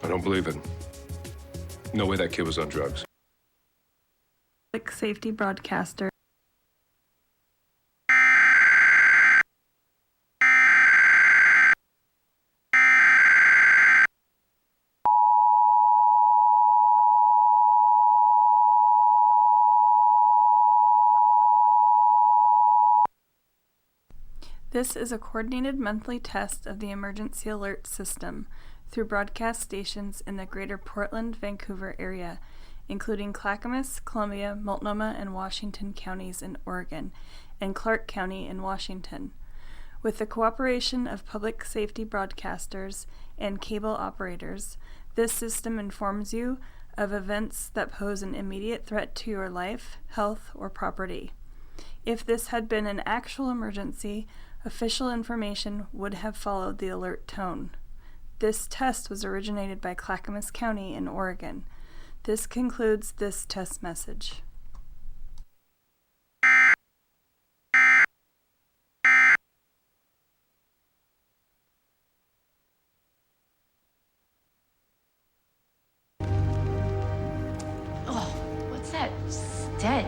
I don't believe it. No way that kid was on drugs. Public safety broadcaster. This is a coordinated monthly test of the emergency alert system through broadcast stations in the greater Portland, Vancouver area, including Clackamas, Columbia, Multnomah, and Washington counties in Oregon, and Clark County in Washington. With the cooperation of public safety broadcasters and cable operators, this system informs you of events that pose an immediate threat to your life, health, or property. If this had been an actual emergency, official information would have followed the alert tone. This test was originated by Clackamas County in Oregon. This concludes this test message.